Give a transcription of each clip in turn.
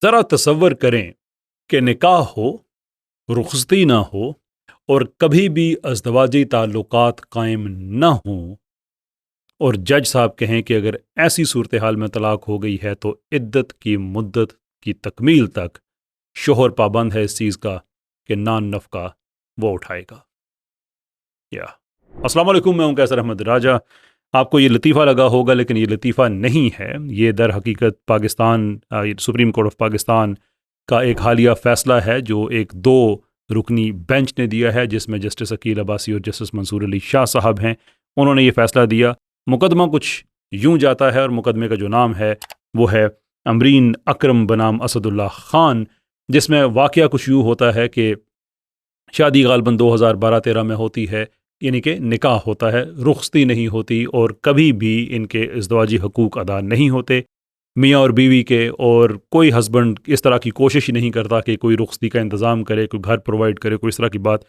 ذرا تصور کریں کہ نکاح ہو، رخصتی نہ ہو اور کبھی بھی ازدواجی تعلقات قائم نہ ہوں، اور جج صاحب کہیں کہ اگر ایسی صورتحال میں طلاق ہو گئی ہے تو عدت کی مدت کی تکمیل تک شوہر پابند ہے اس چیز کا کہ نان نفقہ وہ اٹھائے گا۔ السلام علیکم، میں ہوں کیسر احمد راجہ۔ آپ کو یہ لطیفہ لگا ہوگا لیکن یہ لطیفہ نہیں ہے، یہ در حقیقت Pakistan supreme court of Pakistan کا ایک حالیہ فیصلہ ہے جو ایک 2 رکنی بینچ نے دیا ہے، جس میں جسٹس عقیل عباسی اور جسٹس منصور علی شاہ صاحب ہیں۔ انہوں نے یہ فیصلہ دیا۔ مقدمہ کچھ یوں جاتا ہے، اور مقدمے کا جو نام ہے وہ ہے امرین اکرم بنام اسد اللہ خان، جس میں واقعہ کچھ یوں ہوتا ہے کہ شادی غالباً 2012-13 میں ہوتی ہے، یعنی کہ نکاح ہوتا ہے، رخصتی نہیں ہوتی اور کبھی بھی ان کے ازدواجی حقوق ادا نہیں ہوتے میاں اور بیوی کے، اور کوئی ہسبینڈ اس طرح کی کوشش ہی نہیں کرتا کہ کوئی رخصتی کا انتظام کرے، کوئی گھر پرووائڈ کرے، کوئی اس طرح کی بات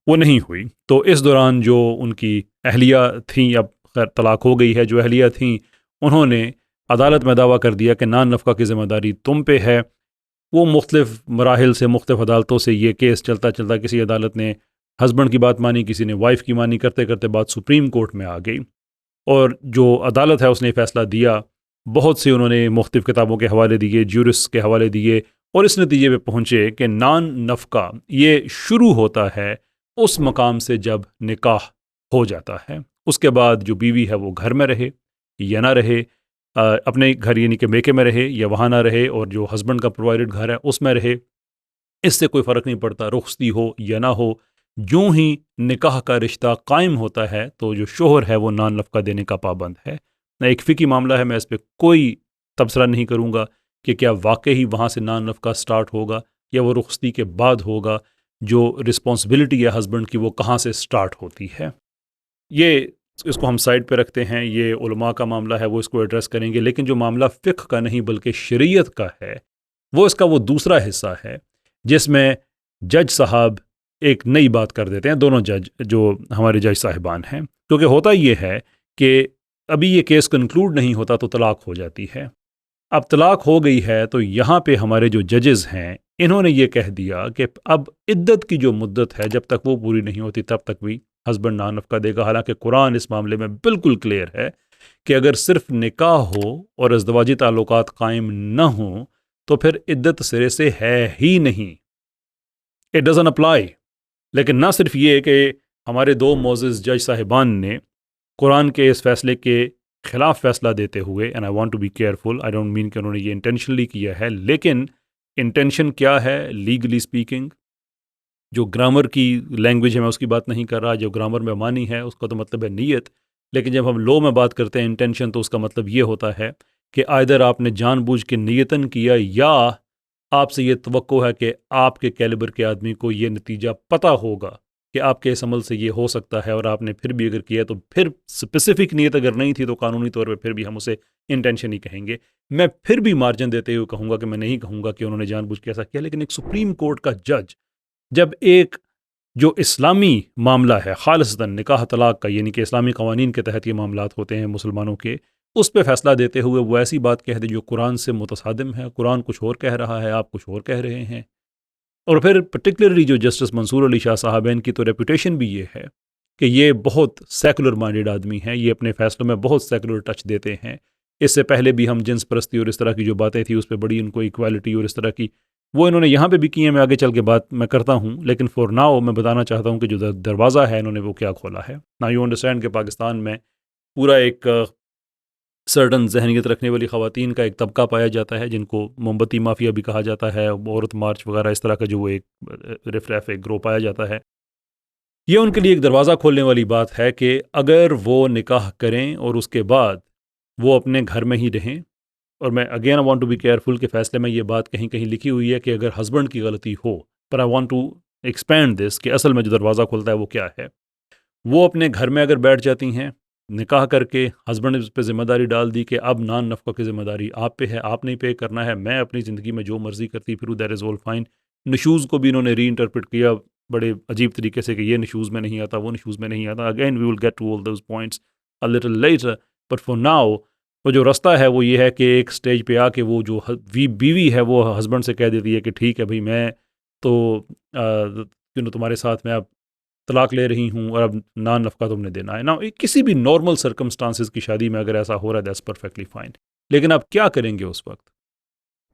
وہ نہیں ہوئی۔ تو اس دوران جو ان کی اہلیہ تھیں، اب خیر طلاق ہو گئی ہے، جو اہلیہ تھیں انہوں نے عدالت میں دعویٰ کر دیا کہ نان نفقہ کی ذمہ داری تم پہ ہے۔ وہ مختلف مراحل سے، مختلف عدالتوں سے یہ کیس چلتا چلتا کسی عدالت نے ہسبینڈ کی بات مانی، کسی نے وائف کی مانی، کرتے کرتے بات سپریم کورٹ میں آ گئی، اور جو عدالت ہے اس نے فیصلہ دیا۔ بہت سے انہوں نے مختلف کتابوں کے حوالے دیے، جیورس کے حوالے دیے، اور اس نتیجے پہ پہنچے کہ نان نفقہ یہ شروع ہوتا ہے اس مقام سے جب نکاح ہو جاتا ہے۔ اس کے بعد جو بیوی ہے وہ گھر میں رہے یا نہ رہے، اپنے گھر یعنی کہ میکے میں رہے یا وہاں نہ رہے، اور جو ہسبینڈ کا پرووائڈڈ گھر ہے اس میں رہے، اس سے کوئی فرق نہیں پڑتا، رخصتی ہو یا نہ ہو۔ جوں ہی نکاح کا رشتہ قائم ہوتا ہے تو جو شوہر ہے وہ نان نفقہ دینے کا پابند ہے۔ ایک فقہی معاملہ ہے، میں اس پہ کوئی تبصرہ نہیں کروں گا کہ کیا واقعی وہاں سے نان نفقہ سٹارٹ ہوگا یا وہ رخصتی کے بعد ہوگا۔ جو رسپانسبلٹی ہے ہسبینڈ کی وہ کہاں سے سٹارٹ ہوتی ہے، یہ اس کو ہم سائڈ پہ رکھتے ہیں، یہ علماء کا معاملہ ہے، وہ اس کو ایڈریس کریں گے۔ لیکن جو معاملہ فقہ کا نہیں بلکہ شریعت کا ہے، وہ اس کا وہ دوسرا حصہ ہے جس میں جج صاحب ایک نئی بات کر دیتے ہیں، دونوں جج جو ہمارے جج صاحبان ہیں، کیونکہ ہوتا یہ ہے کہ ابھی یہ کیس کنکلوڈ نہیں ہوتا تو طلاق ہو جاتی ہے۔ اب طلاق ہو گئی ہے تو یہاں پہ ہمارے جو ججز ہیں انہوں نے یہ کہہ دیا کہ اب عدت کی جو مدت ہے جب تک وہ پوری نہیں ہوتی تب تک بھی ہسبینڈ نان نفقہ دے گا۔ حالانکہ قرآن اس معاملے میں بالکل کلیئر ہے کہ اگر صرف نکاح ہو اور ازدواجی تعلقات قائم نہ ہوں تو پھر عدت سرے سے ہے ہی نہیں، اٹ ڈزنٹ اپلائی۔ لیکن نہ صرف یہ کہ ہمارے 2 معزز جج صاحبان نے قرآن کے اس فیصلے کے خلاف فیصلہ دیتے ہوئے، and I want to be careful, I don't mean کہ انہوں نے یہ انٹینشنلی کیا ہے، لیکن انٹینشن کیا ہے لیگلی اسپیکنگ، جو گرامر کی لینگویج ہے میں اس کی بات نہیں کر رہا، جو گرامر میں مانی ہے اس کا تو مطلب ہے نیت، لیکن جب ہم لو میں بات کرتے ہیں انٹینشن تو اس کا مطلب یہ ہوتا ہے کہ آئدر آپ نے جان بوجھ کے نیتاً کیا یا آپ سے یہ توقع ہے کہ آپ کے کیلیبر کے آدمی کو یہ نتیجہ پتہ ہوگا کہ آپ کے اس عمل سے یہ ہو سکتا ہے، اور آپ نے پھر بھی اگر کیا تو پھر اسپیسیفک نیت اگر نہیں تھی تو قانونی طور پہ پھر بھی ہم اسے انٹینشن ہی کہیں گے۔ میں پھر بھی مارجن دیتے ہوئے کہوں گا کہ میں نہیں کہوں گا کہ انہوں نے جان بوجھ کے ایسا کیا، لیکن ایک سپریم کورٹ کا جج جب ایک جو اسلامی معاملہ ہے خالصتاً نکاح طلاق کا، یعنی کہ اسلامی قوانین کے تحت یہ معاملات ہوتے ہیں مسلمانوں کے، اس پہ فیصلہ دیتے ہوئے وہ ایسی بات کہہ دے جو قرآن سے متصادم ہے، قرآن کچھ اور کہہ رہا ہے، آپ کچھ اور کہہ رہے ہیں، اور پھر پرٹیکولرلی جو جسٹس منصور علی شاہ صاحب ہیں، ان کی تو ریپوٹیشن بھی یہ ہے کہ یہ بہت سیکولر مائنڈڈ آدمی ہیں، یہ اپنے فیصلوں میں بہت سیکولر ٹچ دیتے ہیں۔ اس سے پہلے بھی ہم جنس پرستی اور اس طرح کی جو باتیں تھیں اس پہ بڑی ان کو ایکوالٹی اور اس طرح کی وہ انہوں نے یہاں پہ بھی کی ہیں، میں آگے چل کے بات میں کرتا ہوں، لیکن فور ناؤ میں بتانا چاہتا ہوں کہ جو دروازہ ہے انہوں نے وہ کیا کھولا ہے۔ نا یو انڈرسٹینڈ کہ پاکستان میں پورا ایک سرٹن ذہنیت رکھنے والی خواتین کا ایک طبقہ پایا جاتا ہے جن کو موم بتی مافیا بھی کہا جاتا ہے، عورت مارچ وغیرہ اس طرح کا جو وہ ایک رف ایک گروہ پایا جاتا ہے۔ یہ ان کے لیے ایک دروازہ کھولنے والی بات ہے کہ اگر وہ نکاح کریں اور اس کے بعد وہ اپنے گھر میں ہی رہیں، اور میں again I want to be careful کہ فیصلے میں یہ بات کہیں کہیں لکھی ہوئی ہے کہ اگر ہسبینڈ کی غلطی ہو، پر I want to expand this کہ اصل میں جو دروازہ کھلتا ہے وہ کیا ہے۔ وہ اپنے گھر میں اگر بیٹھ جاتی ہیں نکاح کر کے، ہسبینڈ نے اس پہ ذمہ داری ڈال دی کہ اب نان نفقہ کی ذمہ داری آپ پہ ہے، آپ نہیں پے کرنا ہے، میں اپنی زندگی میں جو مرضی کرتی پھروں، دیٹ از آل فائن۔ نشوز کو بھی انہوں نے ری انٹرپریٹ کیا بڑے عجیب طریقے سے کہ یہ نشوز میں نہیں آتا، وہ نشوز میں نہیں آتا۔ Again we will get to all those points a little later, but for now وہ جو رستہ ہے وہ یہ ہے کہ ایک سٹیج پہ آ کے وہ جو بیوی ہے وہ ہسبینڈ سے کہہ دیتی ہے کہ ٹھیک ہے بھائی میں تو تمہارے ساتھ میں اب طلاق لے رہی ہوں اور اب نان نفقہ تم نے دینا ہے نا. کسی بھی نارمل سرکمسٹانسز کی شادی میں اگر ایسا ہو رہا ہے دیٹس پرفیکٹلی فائن. لیکن آپ کیا کریں گے اس وقت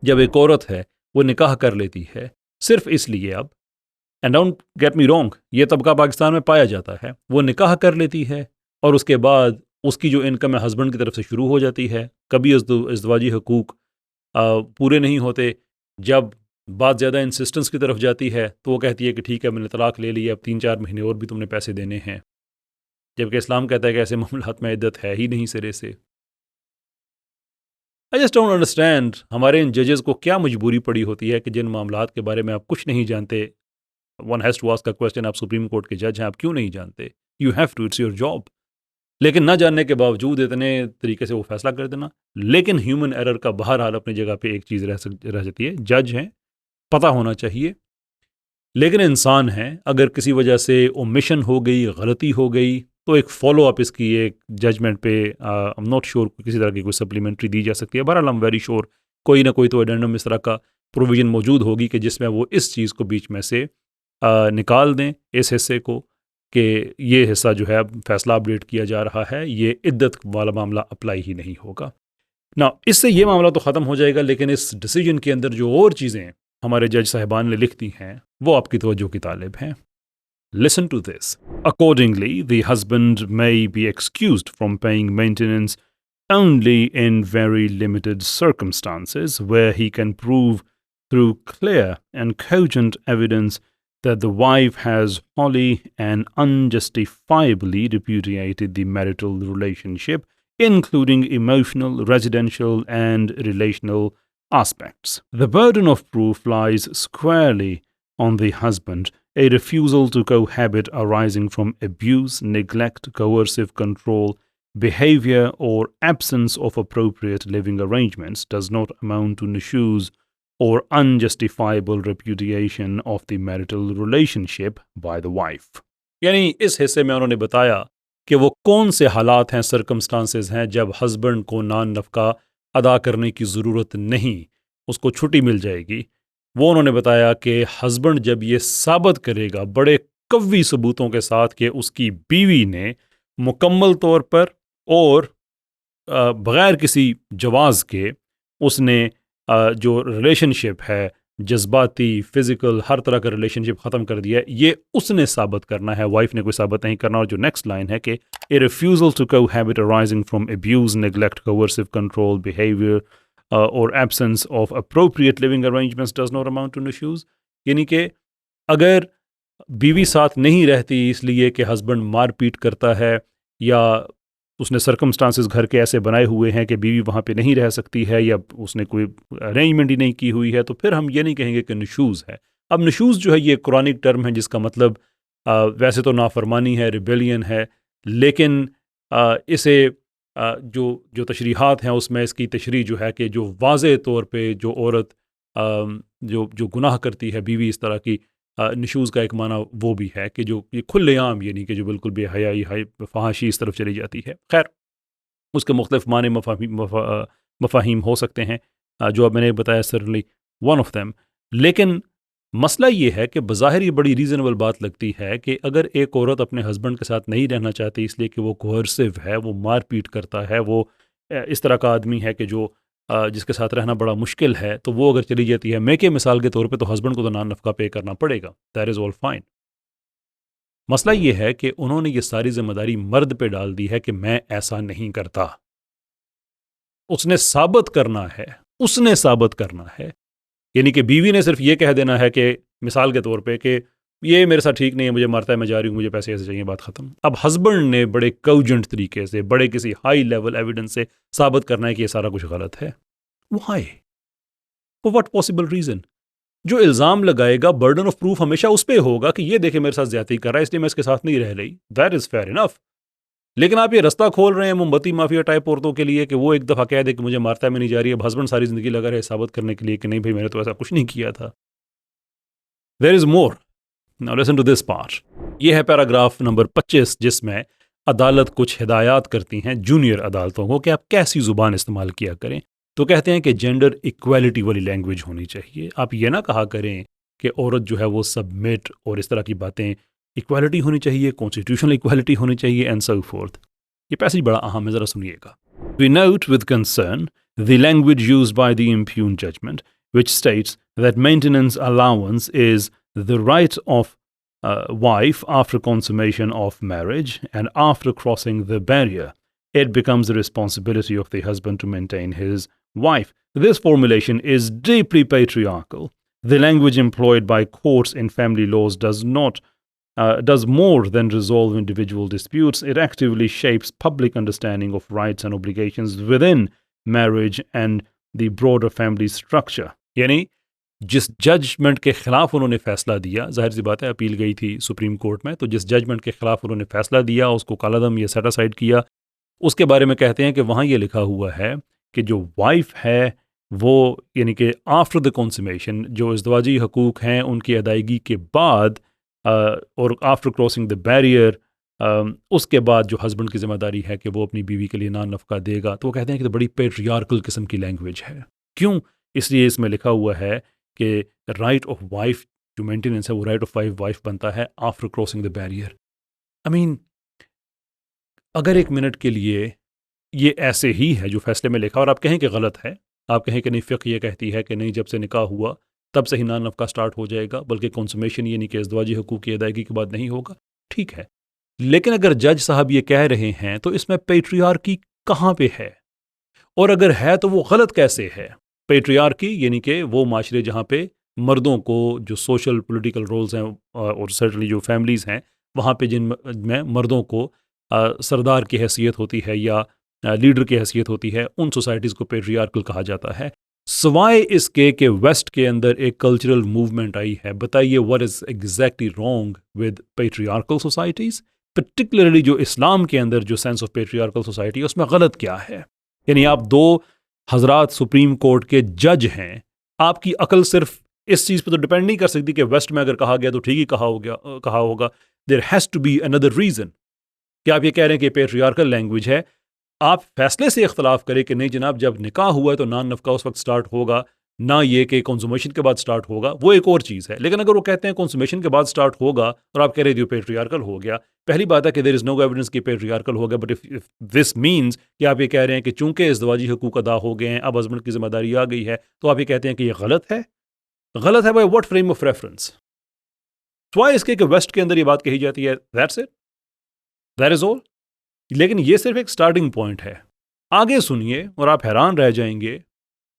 جب ایک عورت ہے وہ نکاح کر لیتی ہے صرف اس لیے اب and don't get me wrong یہ طبقہ پاکستان میں پایا جاتا ہے, وہ نکاح کر لیتی ہے اور اس کے بعد اس کی جو انکم ہے ہسبینڈ کی طرف سے شروع ہو جاتی ہے. کبھی ازدواجی حقوق پورے نہیں ہوتے. جب بات زیادہ انسسٹنس کی طرف جاتی ہے تو وہ کہتی ہے کہ ٹھیک ہے میں نے طلاق لے لی, اب 3-4 مہینے اور بھی تم نے پیسے دینے ہیں, جبکہ اسلام کہتا ہے کہ ایسے معاملات میں عدت ہے ہی نہیں سرے سے. I just don't understand ہمارے ان ججز کو کیا مجبوری پڑی ہوتی ہے کہ جن معاملات کے بارے میں آپ کچھ نہیں جانتے. One has to ask a question, آپ سپریم کورٹ کے جج ہیں, آپ کیوں نہیں جانتے؟ You have to, it's your job. لیکن نہ جاننے کے باوجود اتنے طریقے سے وہ فیصلہ کر دینا. لیکن ہیومن ایرر کا بہرحال اپنی جگہ پہ ایک چیز رہ جاتی ہے, جج ہیں پتہ ہونا چاہیے, لیکن انسان ہیں, اگر کسی وجہ سے اومیشن ہو گئی, غلطی ہو گئی, تو ایک فالو اپ اس کی ایک ججمنٹ پہ ایم ناٹ شیور کسی طرح کی کوئی سپلیمنٹری دی جا سکتی ہے. بہرحال ایم ویری شیور کوئی نہ کوئی تو ایڈنڈم اس طرح کا پروویژن موجود ہوگی کہ جس میں وہ اس چیز کو بیچ میں سے نکال دیں, اس حصے کو, کہ یہ حصہ جو ہے فیصلہ اپڈیٹ کیا جا رہا ہے, یہ عدت والا معاملہ اپلائی ہی نہیں ہوگا. نا اس سے یہ معاملہ تو ختم ہو جائے گا, لیکن اس ڈیسیجن کے اندر جو اور چیزیں ہمارے جج صاحبان نے لکھتی ہیں وہ آپ کی توجہ کی طالب ہیں. Listen to this. Accordingly, the husband may be excused from paying maintenance only in very limited circumstances where he can prove through clear and cogent evidence that the wife has wholly and unjustifiably repudiated the marital relationship, including emotional, residential, and relational aspects. The burden of proof lies squarely on the husband. A refusal to cohabit arising from abuse, neglect, coercive control, behavior, or absence of appropriate living arrangements does not amount to nushuz or unjustifiable repudiation of the marital relationship by the wife. یعنی اس حصے میں انہوں نے بتایا کہ وہ کون سے حالات ہیں, سرکمسٹانسز ہیں جب ہسبینڈ کو نان نفقہ ادا کرنے کی ضرورت نہیں, اس کو چھٹی مل جائے گی. وہ انہوں نے بتایا کہ ہسبینڈ جب یہ ثابت کرے گا بڑے قوی ثبوتوں کے ساتھ کہ اس کی بیوی نے مکمل طور پر اور بغیر کسی جواز کے اس نے جو ریلیشن شپ ہے, جذباتی, فزیکل, ہر طرح کا ریلیشن شپ ختم کر دیا ہے, یہ اس نے ثابت کرنا ہے, وائف نے کوئی ثابت نہیں کرنا. اور جو نیکسٹ لائن ہے کہ a refusal to cohabit arising from abuse, neglect, coercive control, behavior or absence of appropriate living arrangements does not amount to nushuz. یعنی کہ اگر بیوی ساتھ نہیں رہتی اس لیے کہ ہسبینڈ مار پیٹ کرتا ہے یا اس نے سرکمسٹانسز گھر کے ایسے بنائے ہوئے ہیں کہ بیوی وہاں پہ نہیں رہ سکتی ہے یا اس نے کوئی ارینجمنٹ ہی نہیں کی ہوئی ہے, تو پھر ہم یہ نہیں کہیں گے کہ نشوز ہے. اب نشوز جو ہے یہ قرآنک ٹرم ہے جس کا مطلب ویسے تو نافرمانی ہے, ریبیلین ہے, لیکن اسے جو تشریحات ہیں اس میں اس کی تشریح جو ہے کہ جو واضح طور پہ جو عورت جو گناہ کرتی ہے بیوی اس طرح کی, نشوز کا ایک معنی وہ بھی ہے کہ جو یہ کھلے عام یعنی کہ جو بالکل بے حیائی فحاشی اس طرف چلی جاتی ہے. خیر اس کے مختلف معنی مفاہیم ہو سکتے ہیں جو اب میں نے بتایا سرلی ون آف دیم. لیکن مسئلہ یہ ہے کہ بظاہر یہ بڑی ریزنیبل بات لگتی ہے کہ اگر ایک عورت اپنے ہسبینڈ کے ساتھ نہیں رہنا چاہتی اس لیے کہ وہ کوہرسو ہے, وہ مار پیٹ کرتا ہے, وہ اس طرح کا آدمی ہے کہ جو جس کے ساتھ رہنا بڑا مشکل ہے, تو وہ اگر چلی جاتی ہے میکے مثال کے طور پہ تو ہسبینڈ کو تو نان نفقہ پے کرنا پڑے گا, دیٹ از آل فائن. مسئلہ یہ ہے کہ انہوں نے یہ ساری ذمہ داری مرد پہ ڈال دی ہے کہ میں ایسا نہیں کرتا. اس نے ثابت کرنا ہے, یعنی کہ بیوی نے صرف یہ کہہ دینا ہے کہ مثال کے طور پہ کہ یہ میرے ساتھ ٹھیک نہیں ہے, مجھے مارتا ہے, میں جا رہی ہوں, مجھے پیسے ایسے چاہیے, بات ختم. اب ہسبینڈ نے بڑے کوجنٹ طریقے سے, بڑے کسی ہائی لیول ایویڈنس سے ثابت کرنا ہے کہ یہ سارا کچھ غلط ہے. Why, for what possible reason? جو الزام لگائے گا برڈن آف پروف ہمیشہ اس پہ ہوگا کہ یہ دیکھیں میرے ساتھ زیادتی کر رہا ہے اس لیے میں اس کے ساتھ نہیں رہ رہی. That is fair enough. لیکن آپ یہ رستہ کھول رہے ہیں موم بتی مافیا ٹائپ عورتوں کے لیے کہ وہ ایک دفعہ کہہ دے کہ مجھے مارتا ہے میں نہیں جا رہی. اب ہسبینڈ ساری زندگی لگا رہے ثابت کرنے کے لیے کہ نہیں بھائی میں نے تو ایسا کچھ نہیں کیا تھا. دیر از مور. Now listen to this part. یہ ہے پیراگراف نمبر 25 جس میں عدالت کچھ ہدایات کرتی ہیں جونیئر عدالتوں کو کہ آپ کیسی زبان استعمال کیا کریں، تو کہتے ہیں کہ جینڈر ایکویلٹی والی لینگویج ہونی چاہیے. آپ یہ نہ کہا کریں کہ عورت جو ہے وہ سبمٹ اور اس طرح کی باتیں. ایکویلٹی ہونی چاہیے، کانسٹیٹیوشنل ایکویلٹی ہونی چاہیے اینڈ سو فورتھ. یہ پیسج بڑا اہم ہے، ذرا سنیے گا. We note with concern the language used by the impugned judgment, which states that maintenance allowance is the right of wife after consummation of marriage and after crossing the barrier. It becomes the responsibility of the husband to maintain his wife. This formulation is deeply patriarchal. The language employed by courts in family laws does more than resolve individual disputes. It actively shapes public understanding of rights and obligations within marriage and the broader family structure. یعنی جس judgment کے خلاف انہوں نے فیصلہ دیا، ظاہر سی بات ہے اپیل گئی تھی سپریم کورٹ میں، تو جس ججمنٹ کے خلاف انہوں نے فیصلہ دیا اس کو کالعدم یا سیٹ اسائڈ کیا، اس کے بارے میں کہتے ہیں کہ وہاں یہ لکھا ہوا ہے کہ جو وائف ہے وہ یعنی کہ آفٹر دا کنسومیشن جو ازدواجی حقوق ہیں ان کی ادائیگی کے بعد اور آفٹر کراسنگ دا بیریئر اس کے بعد جو ہسبینڈ کی ذمہ داری ہے کہ وہ اپنی بیوی کے لیے نان نفقہ دے گا، تو وہ کہتے ہیں کہ بڑی پیٹریارکل قسم کی لینگویج ہے. کیوں؟ اس لیے اس میں لکھا ہوا ہے کہ رائٹ آف وائف جو مینٹیننس ہے وہ رائٹ آف وائف بنتا ہے آفٹر کراسنگ دا بیریئر. اگر ایک منٹ کے لیے یہ ایسے ہی ہے جو فیصلے میں لکھا اور آپ کہیں کہ غلط ہے، آپ کہیں کہ نہیں فقہ یہ کہتی ہے کہ نہیں جب سے نکاح ہوا تب سے ہی نان نفقہ سٹارٹ ہو جائے گا، بلکہ کنسومیشن یعنی کہ ازدواجی حقوق کی ادائیگی کے بعد نہیں ہوگا، ٹھیک ہے. لیکن اگر جج صاحب یہ کہہ رہے ہیں تو اس میں پیٹریارکی کہاں پہ ہے؟ اور اگر ہے تو وہ غلط کیسے ہے؟ پیٹریارکی یعنی کہ وہ معاشرے جہاں پہ مردوں کو جو سوشل پولیٹیکل رولز ہیں اور سرٹنلی جو فیملیز ہیں وہاں پہ جن میں مردوں کو سردار کی حیثیت ہوتی ہے یا لیڈر کی حیثیت ہوتی ہے، ان سوسائٹیز کو پیٹریارکل کہا جاتا ہے. سوائے اس کے کہ ویسٹ کے اندر ایک کلچرل موومنٹ آئی ہے. بتائیے what is exactly wrong with patriarchal societies؟ Particularly جو اسلام کے اندر جو سینس آف پیٹریارکل سوسائٹی ہے اس میں غلط کیا ہے؟ یعنی آپ دو حضرات سپریم کورٹ کے جج ہیں، آپ کی عقل صرف اس چیز پہ تو ڈپینڈ نہیں کر سکتی کہ ویسٹ میں اگر کہا گیا تو ٹھیک ہی کہا ہوگا. There has to be another reason کہ آپ یہ کہہ رہے ہیں کہ پیٹریارکل لینگویج ہے. آپ فیصلے سے اختلاف کریں کہ نہیں جناب جب نکاح ہوا ہے تو نان نفقہ اس وقت سٹارٹ ہوگا، نہ یہ کہ کنسومیشن کے بعد سٹارٹ ہوگا، وہ ایک اور چیز ہے. لیکن اگر وہ کہتے ہیں کنسومیشن کے بعد سٹارٹ ہوگا اور آپ کہہ رہے ہو پیٹریارکل ہو گیا، پہلی بات ہے کہ دیر از نو ایویڈنس کہ پیٹریارکل ہو گیا. بٹ اف دس مینس کہ آپ یہ کہہ رہے ہیں کہ چونکہ ازدواجی حقوق ادا ہو گئے ہیں اب ہسبینڈ کی ذمہ داری آ گئی ہے، تو آپ یہ کہتے ہیں کہ یہ غلط ہے. غلط ہے by what frame of reference? سوائے اس کے کہ ویسٹ کے اندر یہ بات کہی جاتی ہے، دیٹس اٹ، دیٹ از آل. لیکن یہ صرف ایک سٹارٹنگ پوائنٹ ہے. آگے سنیے اور آپ حیران رہ جائیں گے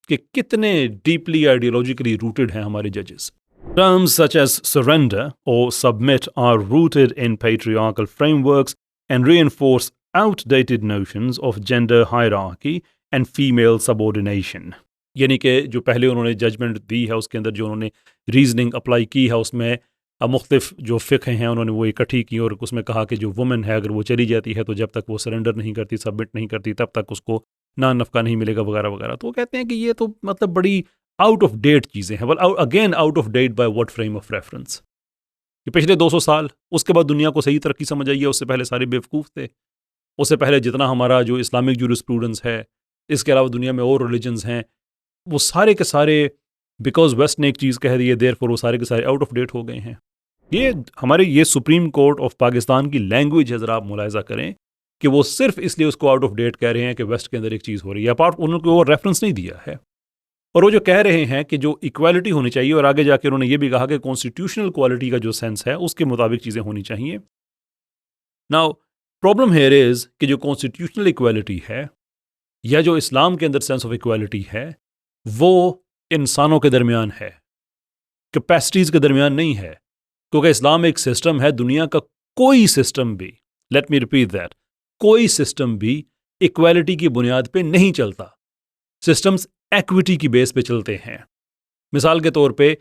کہ کتنے ڈیپلی آئیڈیالوجیکلی روٹڈ ہیں ہمارے ججز. Terms such as surrender or submit are rooted in patriarchal frameworks and reinforce outdated notions of gender hierarchy and female subordination. یعنی کہ جو پہلے انہوں نے ججمنٹ دی ہے اس کے اندر جو انہوں نے ریزننگ اپلائی کی ہے اس میں مختلف جو فقہ ہیں انہوں نے وہ اکٹھی کی اور اس میں کہا کہ جو وومن ہے اگر وہ چلی جاتی ہے تو جب تک وہ سرنڈر نہیں کرتی، سبمٹ نہیں کرتی، تب تک اس کو نان نفقہ نہیں ملے گا وغیرہ وغیرہ. تو وہ کہتے ہیں کہ یہ تو مطلب بڑی آؤٹ آف ڈیٹ چیزیں ہیں. Again out of date by what frame of reference? کہ پچھلے 200 سال اس کے بعد دنیا کو صحیح ترقی سمجھ آئی ہے، اس سے پہلے سارے بیوقوف تھے. اس سے پہلے جتنا ہمارا جو اسلامک جورسپروڈنس ہے، اس کے علاوہ دنیا میں اور ریلیجنز ہیں، وہ سارے کے سارے بیکاز ویسٹ نے ایک چیز کہہ دی ہے دیر فور وہ سارے کے سارے آؤٹ آف ڈیٹ ہو گئے ہیں. یہ سپریم کورٹ آف پاکستان کی لینگویج ہے. ذرا آپ ملاحظہ کریں کہ وہ صرف اس لیے اس کو آؤٹ آف ڈیٹ کہہ رہے ہیں کہ ویسٹ کے اندر ایک چیز ہو رہی ہے، اپارٹ انہوں کو وہ ریفرنس نہیں دیا ہے. اور وہ جو کہہ رہے ہیں کہ جو ایکویلٹی ہونی چاہیے، اور آگے جا کے انہوں نے یہ بھی کہا کہ کانسٹیٹیوشنل کوالٹی کا جو سینس ہے اس کے مطابق چیزیں ہونی چاہیے. ناؤ پرابلم ہیئر از کہ جو کانسٹیٹیوشنل ایکویلٹی ہے یا جو اسلام کے اندر سینس آف ایکویلٹی ہے وہ انسانوں کے درمیان ہے، کیپیسٹیز کے درمیان نہیں ہے. کیونکہ اسلام ایک سسٹم ہے، دنیا کا کوئی سسٹم بھی، لیٹ می ریپیٹ دیٹ، کوئی سسٹم بھی ایکویلٹی کی بنیاد پہ نہیں چلتا. سسٹمز ایکویٹی کی بیس پہ چلتے ہیں. مثال کے طور پہ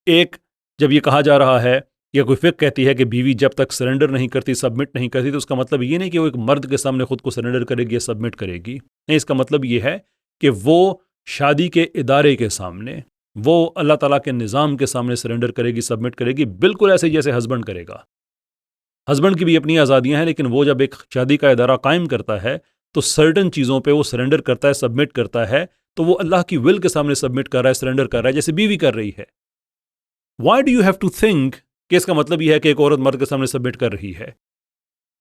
ایک جب یہ کہا جا رہا ہے یا کوئی فقہ کہتی ہے کہ بیوی جب تک سرنڈر نہیں کرتی، سبمٹ نہیں کرتی، تو اس کا مطلب یہ نہیں کہ وہ ایک مرد کے سامنے خود کو سرنڈر کرے گی یا سبمٹ کرے گی. نہیں، اس کا مطلب یہ ہے کہ وہ شادی کے ادارے کے سامنے، وہ اللہ تعالیٰ کے نظام کے سامنے سرنڈر کرے گی، سبمٹ کرے گی، بالکل ایسے جیسے ہسبینڈ کرے گا. ہسبینڈ کی بھی اپنی آزادیاں ہیں، لیکن وہ جب ایک شادی کا ادارہ قائم کرتا ہے تو سرٹن چیزوں پہ وہ سرنڈر کرتا ہے، سبمٹ کرتا ہے، تو وہ اللہ کی ول کے سامنے سبمٹ کر رہا ہے، سرنڈر کر رہا ہے، جیسے بیوی کر رہی ہے. Why do you have to think کہ اس کا مطلب یہ ہے کہ ایک عورت مرد کے سامنے سبمٹ کر رہی ہے؟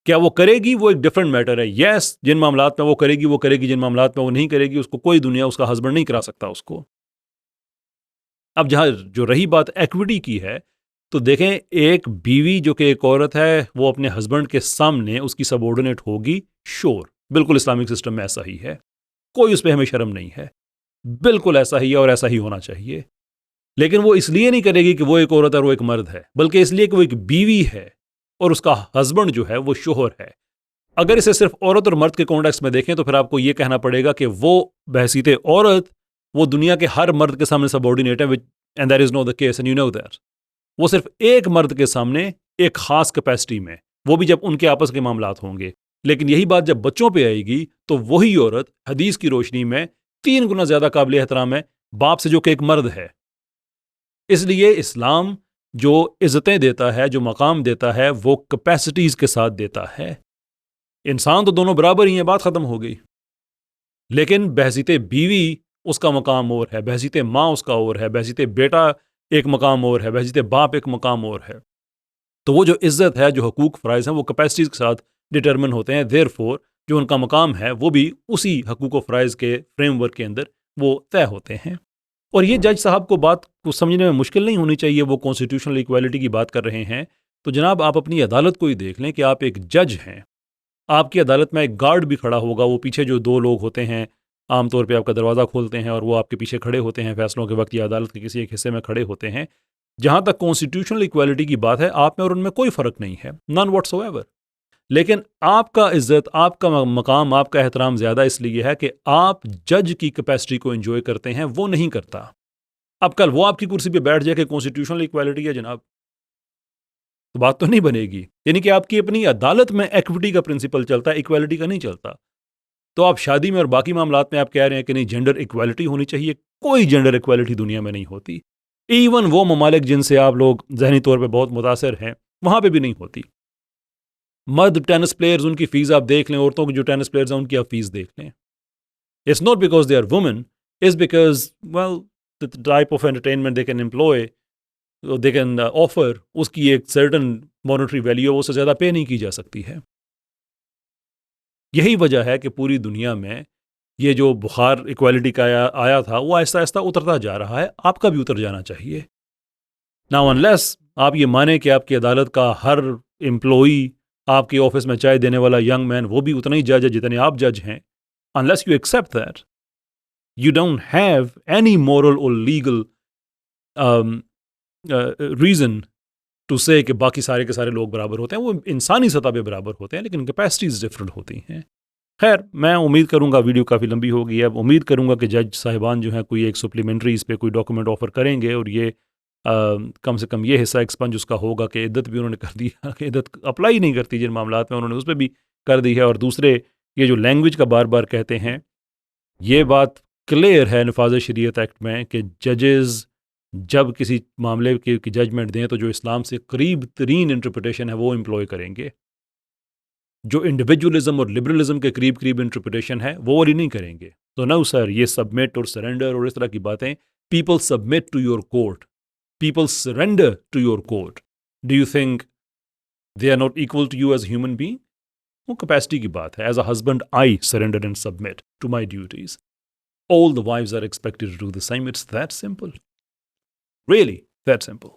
کیا وہ کرے گی؟ وہ ایک ڈفرنٹ میٹر ہے. یس، جن معاملات میں وہ کرے گی، جن معاملات میں وہ نہیں کرے گی، اس کو کوئی دنیا اس کا ہسبینڈ نہیں کرا سکتا اس کو. اب جہاں جو رہی بات ایکوٹی کی ہے، تو دیکھیں ایک بیوی جو کہ ایک عورت ہے، وہ اپنے ہسبینڈ کے سامنے اس کی سبورڈینیٹ ہوگی، شور، بالکل اسلامک سسٹم میں ایسا ہی ہے، کوئی اس پہ ہمیں شرم نہیں ہے، بالکل ایسا ہی ہے اور ایسا ہی ہونا چاہیے. لیکن وہ اس لیے نہیں کرے گی کہ وہ ایک عورت ہے اور وہ ایک مرد ہے، بلکہ اس لیے کہ وہ ایک بیوی ہے اور اس کا ہسبینڈ جو ہے وہ شوہر ہے. اگر اسے صرف عورت اور مرد کے کانٹیکسٹ میں دیکھیں تو پھر آپ کو یہ کہنا پڑے گا کہ وہ بحیثیت عورت وہ دنیا کے ہر مرد کے سامنے سبورڈینیٹ ہے، and that is not the case and you know that. وہ صرف ایک مرد کے سامنے ایک خاص کیپیسٹی میں، وہ بھی جب ان کے آپس کے معاملات ہوں گے. لیکن یہی بات جب بچوں پہ آئے گی تو وہی عورت حدیث کی روشنی میں 3 گنا زیادہ قابل احترام ہے باپ سے جو کہ ایک مرد ہے. اس لیے اسلام جو عزتیں دیتا ہے، جو مقام دیتا ہے، وہ کیپیسٹیز کے ساتھ دیتا ہے. انسان تو دونوں برابر ہی ہیں، بات ختم ہو گئی. لیکن بحیثیت بیوی اس کا مقام اور ہے، بحیثیت ماں اس کا اور ہے، بحیثیت بیٹا ایک مقام اور ہے، بحیثیت باپ ایک مقام اور ہے. تو وہ جو عزت ہے، جو حقوق فرائض ہیں، وہ کیپیسٹیز کے ساتھ ڈٹرمن ہوتے ہیں. دیر فور جو ان کا مقام ہے وہ بھی اسی حقوق و فرائض کے فریم ورک کے اندر وہ طے ہوتے ہیں. اور یہ جج صاحب کو بات کو سمجھنے میں مشکل نہیں ہونی چاہیے. وہ کانسٹیٹیوشنل ایکویلٹی کی بات کر رہے ہیں، تو جناب آپ اپنی عدالت کو ہی دیکھ لیں کہ آپ ایک جج ہیں. آپ کی عدالت میں ایک گارڈ بھی کھڑا ہوگا، وہ پیچھے جو 2 لوگ ہوتے ہیں عام طور پہ آپ کا دروازہ کھولتے ہیں اور وہ آپ کے پیچھے کھڑے ہوتے ہیں فیصلوں کے وقت، یا عدالت کے کسی ایک حصے میں کھڑے ہوتے ہیں. جہاں تک کانسٹیٹیوشنل ایکویلٹی کی بات ہے، آپ میں اور ان میں کوئی فرق نہیں ہے، نن واٹس ایور. لیکن آپ کا عزت، آپ کا مقام، آپ کا احترام زیادہ اس لیے ہے کہ آپ جج کی کیپیسٹی کو انجوائے کرتے ہیں، وہ نہیں کرتا. اب کل وہ آپ کی کرسی پہ بیٹھ جائے کہ کانسٹیٹیوشنل ایکویلٹی ہے جناب، تو بات تو نہیں بنے گی. یعنی کہ آپ کی اپنی عدالت میں ایکوٹی کا پرنسپل چلتا ہے، ایکویلٹی کا نہیں چلتا. تو آپ شادی میں اور باقی معاملات میں آپ کہہ رہے ہیں کہ نہیں جینڈر ایکویلٹی ہونی چاہیے. کوئی جینڈر ایکویلٹی دنیا میں نہیں ہوتی. ایون وہ ممالک جن سے آپ لوگ ذہنی طور پہ بہت متاثر ہیں، وہاں پہ بھی نہیں ہوتی. مرد ٹینس پلیئرز، ان کی فیس آپ دیکھ لیں، عورتوں کی جو ٹینس پلیئرز ہیں ان کی آپ فیس دیکھ لیں. It's not because they are women, it's because well the type of entertainment they can employ, they can offer، اس کی ایک certain monetary value اس سے زیادہ پے نہیں کی جا سکتی ہے. یہی وجہ ہے کہ پوری دنیا میں یہ جو بخار ایکویلٹی کا آیا تھا وہ آہستہ آہستہ اترتا جا رہا ہے. آپ کا بھی اتر جانا چاہیے. Now unless آپ یہ مانیں کہ آپ کی عدالت کا ہر امپلائی، آپ کے آفس میں چائے دینے والا ینگ مین، وہ بھی اتنا ہی جج ہے جتنے آپ جج ہیں، unless you accept that, you don't have any moral or legal reason to say کہ باقی سارے کے سارے لوگ برابر ہوتے ہیں. وہ انسانی سطح پہ برابر ہوتے ہیں لیکن کیپیسٹیز ڈفرینٹ ہوتی ہیں. خیر، میں امید کروں گا، ویڈیو کافی لمبی ہو گئی ہے، اب امید کروں گا کہ جج صاحبان جو ہیں کوئی ایک سپلیمنٹری اس پہ کوئی ڈاکومنٹ آفر کریں گے، اور یہ کم سے کم یہ حصہ ایکسپنج اس کا ہوگا کہ عدت بھی انہوں نے کر دی، کہ عدت اپلائی نہیں کرتی جن معاملات میں، انہوں نے اس پہ بھی کر دی ہے. اور دوسرے یہ جو لینگویج کا بار بار کہتے ہیں، یہ بات کلیئر ہے نفاذ شریعت ایکٹ میں کہ ججز جب کسی معاملے کی ججمنٹ دیں تو جو اسلام سے قریب ترین انٹرپریٹیشن ہے وہ امپلوائے کریں گے. جو انڈیویجولزم اور لبرلزم کے قریب انٹرپریٹیشن ہے وہ والی نہیں کریں گے. تو نو سر، یہ سبمٹ اور سرنڈر اور اس طرح کی باتیں، people submit to your court, people surrender to your court. Do you think they are not equal to you as human being? وہ کیپیسٹی کی بات ہے. As a husband I surrender and submit to my duties. All the wives are expected to do the same. It's that simple. Really, that simple.